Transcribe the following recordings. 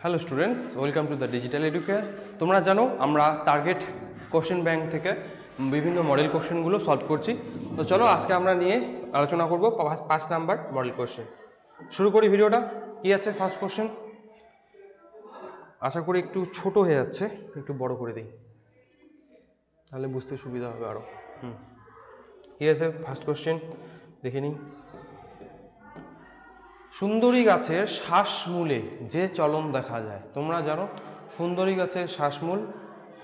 Hello students, welcome to the digital educare. তোমরা জানো আমরা টার্গেট কোশ্চেন ব্যাংক থেকে বিভিন্ন মডেল কোশ্চেনগুলো সলভ করছি। তো চলো আজকে আমরা নিয়ে আলোচনা করব 5 নাম্বার মডেল কোশ্চেন। শুরু করি ভিডিওটা। কি আছে ফার্স্ট কোশ্চেন? আশা করি একটু ছোট হয়ে যাচ্ছে, একটু বড় করে দিই তাহলে বুঝতে সুবিধা হবে আরও। কি আছে ফার্স্ট কোশ্চেন দেখে নিই। সুন্দরী গাছের শ্বাসমূলে যে চলন দেখা যায়। তোমরা জানো সুন্দরী গাছের শ্বাসমূল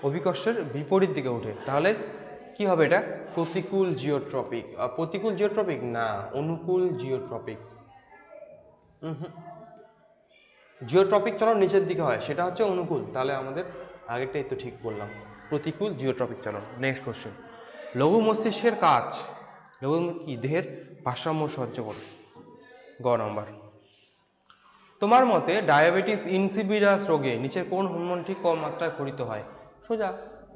অভিকর্ষের বিপরীত দিকে ওঠে, তাহলে কি হবে? এটা প্রতিকূল জিওট্রপিক। প্রতিকূল জিওট্রপিক না, অনুকূল জিওট্রপিক। জিওট্রপিক চলন নিচের দিকে হয়, সেটা হচ্ছে অনুকূল। তাহলে আমাদের আগেরটাই তো ঠিক বললাম, প্রতিকূল জিওট্রপিক চলন। নেক্সট কোশ্চেন, লঘু মস্তিষ্কের কাজ। লঘু কি? দেহের ভারসাম্য সহ্য করে। গ নম্বর। তোমার মতে ডায়াবেটিস ইনসিপিডাস রোগে নিচের কোন হরমোনটি কম মাত্রায় ক্ষরিত হয়? সোজা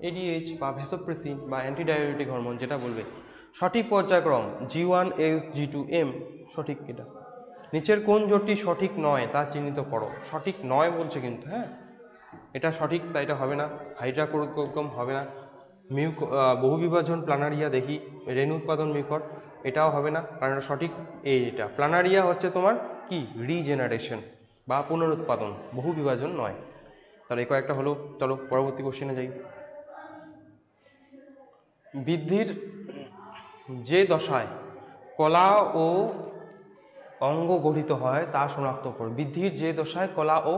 এডিএইচ বা ভ্যাসোপ্রেসিন বা অ্যান্টিডায়াবেটিক হরমোন, যেটা বলবে। সঠিক পর্যায়ক্রম G1S G2M, সঠিক। এটা নিচের কোন জোটটি সঠিক নয় তা চিহ্নিত করো। সঠিক নয় বলছে কিন্তু, হ্যাঁ এটা সঠিক, তাই এটা হবে না। হাইড্রাকোরোকম হবে না। বহুবিভাজন প্লানারিয়া দেখি, রেণু উৎপাদন মিউকর, এটাও হবে না, কারণ এটা সঠিক। এইটা প্লানারিয়া হচ্ছে তোমার কি? রিজেনারেশন বা পুনরুৎপাদন, বহু বিভাজন নয়। তাহলে এই কয়েকটা হলো। চলো পরবর্তী কোশ্চেনে যাই। বৃদ্ধির যে দশায় কলা ও অঙ্গ গঠিত হয় তা শনাক্ত করো। বৃদ্ধির যে দশায় কলা ও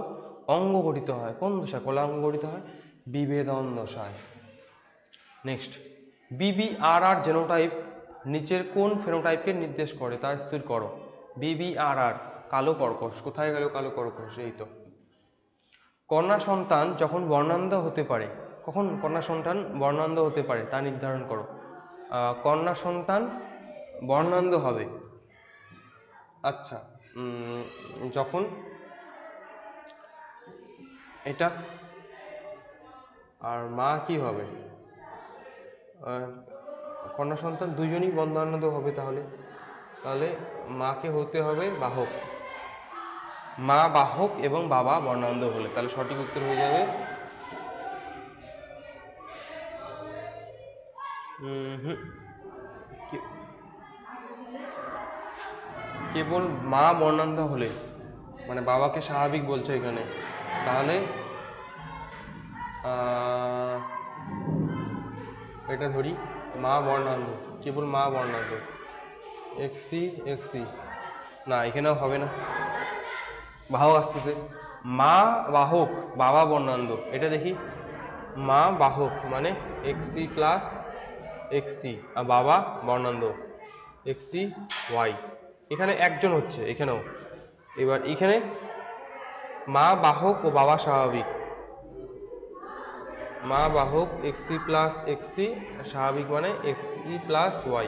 অঙ্গ গঠিত হয়, কোন দশায় কলা অঙ্গ গঠিত হয়? বিভেদন দশায়। নেক্সট, BBRR জেনোটাইপ নিচের কোন ফেনোটাইপকে নির্দেশ করে তা স্থির করো। BBRR কালো কর্কশ। কোথায় গেল কালো কর্কশ? এই তো। কন্যা সন্তান যখন বর্ণান্ধ হতে পারে, কখন কন্যা সন্তান বর্ণান্ধ হতে পারে তা নির্ধারণ করো। কন্যা সন্তান বর্ণান্ধ হবে, আচ্ছা, যখন এটা, আর মা কি হবে? কন্যা সন্তান দুজনই বর্ণান্ধ হবে, তাহলে তাহলে মাকে হতে হবে বাহক। মা বাহক এবং বাবা বর্ণান্ধ হলে, তাহলে সঠিক উত্তর হয়ে যাবে কেবল মা বর্ণান্ধ হলে, মানে বাবাকে স্বাভাবিক বলছে এখানে, তাহলে এটা ধরি মা বর্ণান্ধ, কেবল মা বর্ণান্ধ, XC না, এখানেও হবে না, বাহক আসতেছে। মা বাহক বাবা বর্ণান্ধ, এটা দেখি মা বাহক মানে XC প্লাস XC, আর বাবা বর্ণান্ধ XCY। এখানে একজন হচ্ছে, এখানেও। এবার এখানে মা বাহক ও বাবা স্বাভাবিক, মা বাহক XC প্লাস XC, স্বাভাবিক মানে XC প্লাস Y।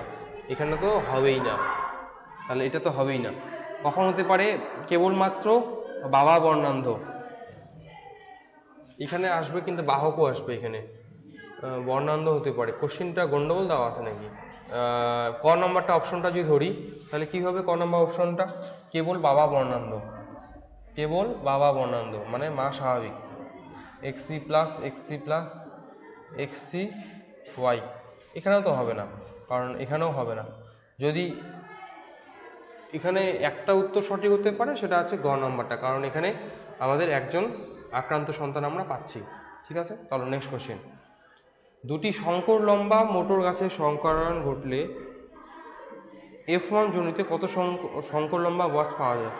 এখানে তো হবেই না, তাহলে এটা তো হবেই না। কখন হতে পারে? কেবলমাত্র বাবা বর্ণান্ধ, এখানে আসবে কিন্তু বাহকও আসবে, এখানে বর্ণান্ধ হতে পারে। কোশ্চিনটা গন্ডগোল দেওয়া আছে নাকি? ক নম্বরটা অপশনটা যদি ধরি, তাহলে কি হবে? ক নম্বর অপশনটা কেবল বাবা বর্ণান্ধ, কেবল বাবা বর্ণান্ধ মানে মা স্বাভাবিক, XC প্লাস XCY। এখানেও তো হবে না, কারণ এখানেও হবে না। যদি এখানে একটা উত্তর সঠিক হতে পারে, সেটা আছে গ নম্বরটা, কারণ এখানে আমাদের একজন আক্রান্ত সন্তান আমরা পাচ্ছি। ঠিক আছে, চলো নেক্সট কোশ্চেন। দুটি শঙ্কর লম্বা মোটর গাছের সংকরণ ঘটলে F1 জনিতে কত শঙ্কর লম্বা গাছ পাওয়া যায়?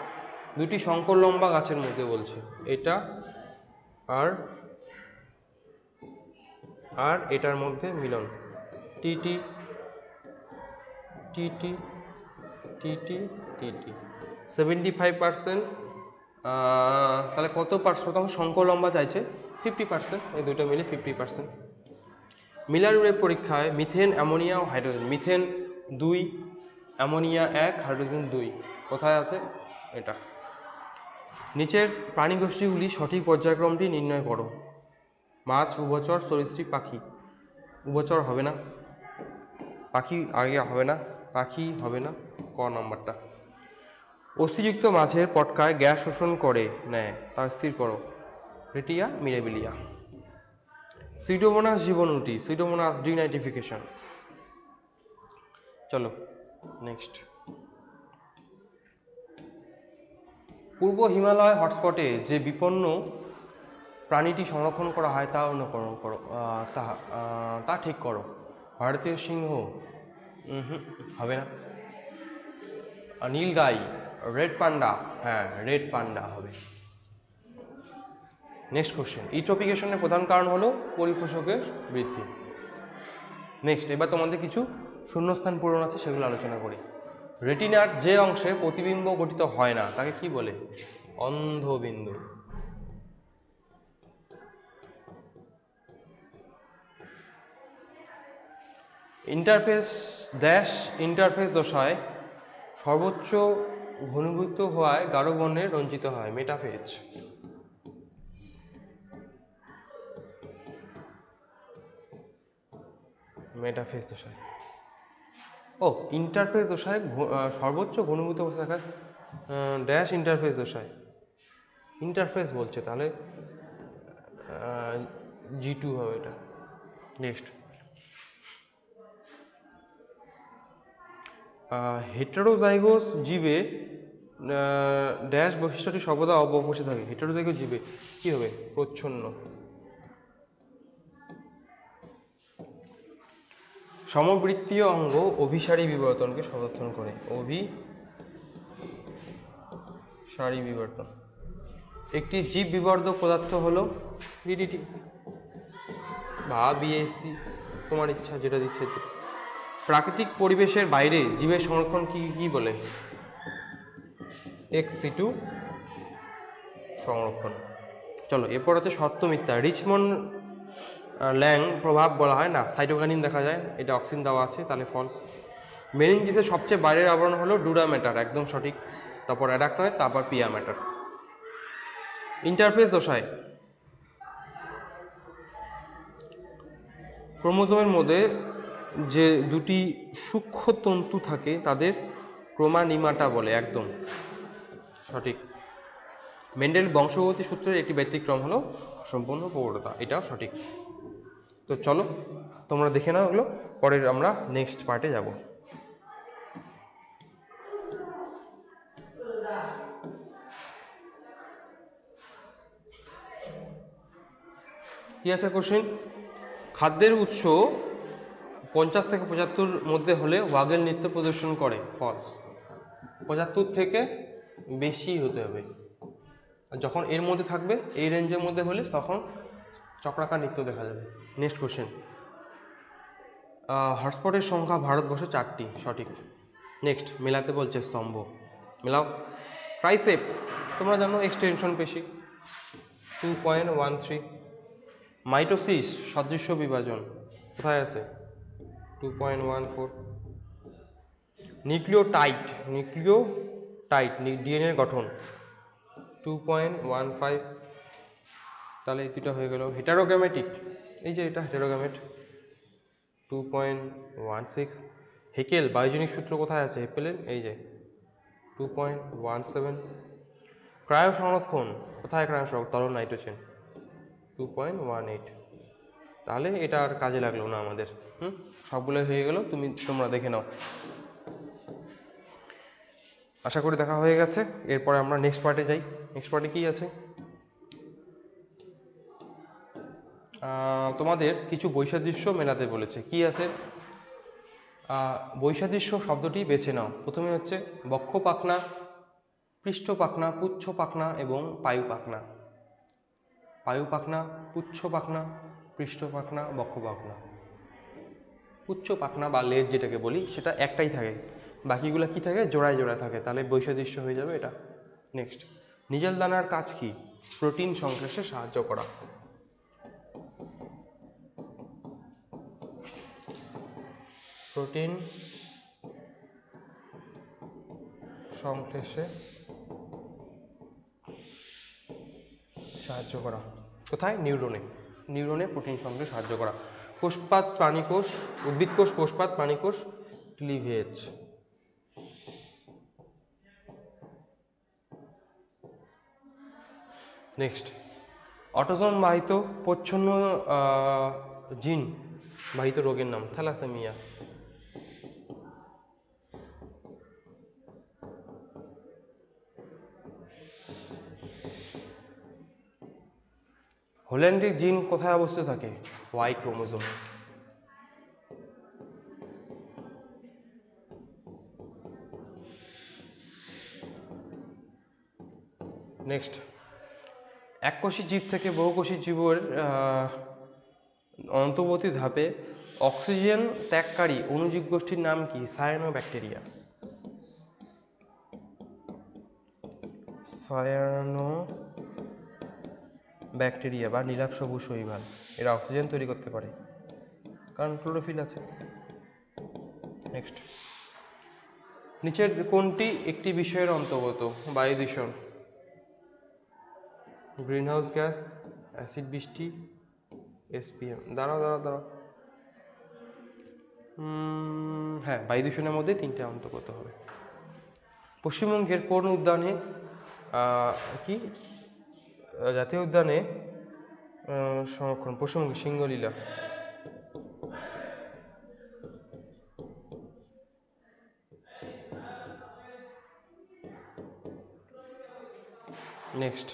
দুটি শঙ্কর লম্বা গাছের মধ্যে বলছে, এটা আর এটার মধ্যে মিলন, TT 75%। তাহলে কত শতাংশ শঙ্কর লম্বা চাইছে? 50%। এই দুটো মিলে 50%। মিলার পরীক্ষায় মিথেন, অ্যামোনিয়া ও হাইড্রোজেন, মিথেন 2, অ্যামোনিয়া 1, হাইড্রোজেন 2 কোথায় আছে? এটা। নিচের প্রাণীগোষ্ঠীগুলি সঠিক পর্যায়ক্রমটি নির্ণয় করো। মাছ, উভচর, সরীসৃপ, পাখি। উভচর হবে না, পাখি আগে হবে না, পাখি হবে না। ক নম্বরটা। অস্থিযুক্ত মাছের পটকায় গ্যাস শোষণ করে নেয় তা স্থির করো। রেটিয়া মিরাবিলিয়া। সিডোমোনাস জীবনউটি, সিডোমোনাস ডিনাইট্রিফিকেশন। চলো নেক্সট। পূর্ব হিমালয় হটস্পটে যে বিপন্ন প্রাণীটি সংরক্ষণ করা হয় তা অনুকরণ করো, তা ঠিক করো। ভারতীয় সিংহ, হবে না। নীলগাই, রেড পান্ডা, হ্যাঁ রেড পান্ডা হবে। নেক্সট কোশ্চেন, ইউট্রোফিকেশনের প্রধান কারণ হলো পরিপোষকের বৃদ্ধি। নেক্সট, এবার তোমাদের কিছু শূন্যস্থান পূরণ আছে, সেগুলো আলোচনা করি। রেটিনার যে অংশে প্রতিবিম্ব গঠিত হয় না তাকে কি বলে? অন্ধবিন্দু। ইন্টারফেস ড্যাশ ইন্টারফেস দশায় সর্বোচ্চ ঘনীভূত হওয়ায় গাঢ় বর্ণে রঞ্জিত হয়, মেটাফেজ। মেটাফেজ দশায়, ও ইন্টারফেস দশায় সর্বোচ্চ ঘনীভূত অবস্থা থাকা ড্যাশ ইন্টারফেস দশায়, ইন্টারফেস বলছে তাহলে G2 হবে এটা। নেক্সট, হেটেরোজাইগোস জীবে ড্যাশ বৈশিষ্ট্যটি সর্বদা অবস্থিত থাকে। হেটেরোজাইগোস জীবে কি হবে? প্রচ্ছন্ন। সমবৃত্তীয় অঙ্গ অভিসারী বিবর্তনকে সমর্থন করে। অভিসারী বিবর্তন। একটি জীব বিবর্ধক পদার্থ হলো ডিডিটি বা বিএসসি, তোমার ইচ্ছা যেটা দিচ্ছে। প্রাকৃতিক পরিবেশের বাইরে জীবের সংরক্ষণ কি বলে? ex-situ সংরক্ষণ। চলো এরপর হচ্ছে সত্য মিথ্যা। রিচমন্ড ল্যাং প্রভাব বলা হয় না, সাইটোকাইনিন দেখা যায়, এটা অক্সিন দেওয়া আছে, তাহলে ফলস। মেনিনজিসের সবচেয়ে বাইরের আবরণ হলো ডুরা ম্যাটার, একদম সঠিক। তারপর অ্যাডাক্টয়েড, তারপর পিয়া ম্যাটার। ইন্টারফেস দশায় ক্রোমোজোমের মধ্যে যে দুটি সূক্ষ্ম তন্তু থাকে তাদের ক্রোমানিমাটা বলে, একদম সঠিক। মেন্ডেল বংশগতি সূত্রের একটি ব্যতিক্রম হলো সম্পূর্ণ প্রবণতা, এটাও সঠিক। তো চলো তোমরা দেখে নাও ওগুলো, পরের আমরা নেক্সট পার্টে যাব। কি আছে কোশ্চেন? খাদ্যের উৎস 50 থেকে 75 মধ্যে হলে ওয়াগেল নৃত্য প্রদর্শন করে, ফলস। 75 থেকে বেশি হতে হবে, যখন এর মধ্যে থাকবে, এই রেঞ্জের মধ্যে হলে তখন চক্রাকার নৃত্য দেখা যাবে। নেক্সট কোশ্চেন, হটস্পটের সংখ্যা ভারতবর্ষে 4টি, সঠিক। নেক্সট, মেলাতে বলছে স্তম্ভ, মেলাও। ট্রাইসেপস তোমরা জানো এক্সটেনশন পেশি, 2.13। মাইটোসিস সদৃশ্য বিভাজন কোথায় আছে? 2.14। নিউক্লিওটাইড ডিএনএর গঠন 2.15। তাহলে এই দুটো হয়ে গেল। হেটারোগ্যামেটিক, এই যে এটা হেটারোগ্যামেট, 2.16। হেকেল বায়োজেনিক সূত্র কোথায় আছে? হেপেলের এই যে 2.17। ক্রায়ো সংরক্ষণ কোথায়? ক্রায়ো সংরক্ষণ তরল নাইট্রোজেন, 2.18। তাহলে এটা আর কাজে লাগলো না আমাদের। সবগুলো হয়ে গেল, তোমরা দেখে নাও। আশা করি দেখা হয়ে গেছে। এরপরে আমরা নেক্সট পার্টে যাই। নেক্সট পার্টে কি আছে? তোমাদের কিছু বৈসাদৃশ্য মেলাতে বলেছে। কি আছে? বৈসাদৃশ্য শব্দটি বেছে নাও। প্রথমে হচ্ছে বক্ষ পাখনা, পৃষ্ঠ পাখনা, পুচ্ছ পাখনা এবং পায়ু পাখনা। পায়ু পাখনা, পুচ্ছ পাখনা, পৃষ্ঠ পাখনা, বক্ষ পাখনা। পুচ্ছ পাখনা বা লেজ যেটাকে বলি সেটা একটাই থাকে, বাকিগুলো কি থাকে? জোড়ায় জোড়ায় থাকে, তাহলে বৈসাদৃশ্য হয়ে যাবে এটা। নেক্সট, নিজেল দানার কাজ কি? প্রোটিন সংশ্লেষে সাহায্য করা। প্রোটিন সংশ্লেষে সাহায্য করা কোথায়? নিউরনে প্রোটিন সংশ্লেষে সাহায্য করা। কোষপাত প্রাণীকোষ, উদ্ভিদকোষ, কোষপাত, প্রাণীকোষ, ক্লিভেজ। নেক্সট, অটোজোম বাহিত প্রচ্ছন্ন জিন বাহিত রোগের নাম থ্যালাসেমিয়া। হোল্যান্ডিক জিন কোথায় অবস্থিত থাকে? Y chromosome. নেক্সট, এককোষী জীব থেকে বহুকোষী জীবের অন্তর্বর্তী ধাপে অক্সিজেন ত্যাগকারী অণুজীব গোষ্ঠীর নাম কি? সায়ানোব্যাকটেরিয়া। সায়ানোব্যাকটেরিয়া বা নীলাভ সবুজ শৈবাল, এরা অক্সিজেন তৈরি করতে পারে কারণ ক্লোরোফিল আছে। নেক্সট, নিচের কোনটি একটি বিষয়ের অন্তর্গত? বায়ু দূষণ, গ্রিনহাউস গ্যাস, অ্যাসিড বৃষ্টি, এসপিএম। দাঁড়াও, হ্যাঁ, বায়ু দূষণের মধ্যে তিনটে অন্তর্গত হবে। পশ্চিমবঙ্গের কোন উদ্যানে কি জাতীয় উদ্যানে সংরক্ষণ? পশ্চিমবঙ্গের সিঙ্গলীলা। নেক্সট,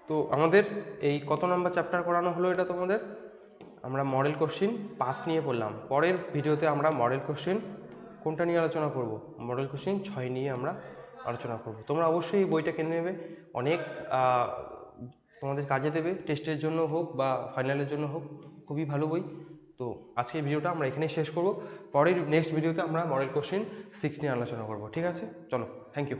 তো আমাদের এই কত নম্বর চ্যাপ্টার করানো হলো এটা তোমাদের? আমরা মডেল কোশ্চিন 5 নিয়ে পড়লাম। পরের ভিডিওতে আমরা মডেল কোশ্চিন কোনটা নিয়ে আলোচনা করব? মডেল কোশ্চিন 6 নিয়ে আমরা আলোচনা করব। তোমরা অবশ্যই এই বইটা কিনে নেবে, অনেক তোমাদের কাজে দেবে, টেস্টের জন্য হোক বা ফাইনালের জন্য হোক, খুবই ভালো বই। তো আজকের ভিডিওটা আমরা এখানেই শেষ করব। পরের নেক্সট ভিডিওতে আমরা মডেল কোশ্চিন 6 নিয়ে আলোচনা করব। ঠিক আছে, চলো, থ্যাংক ইউ।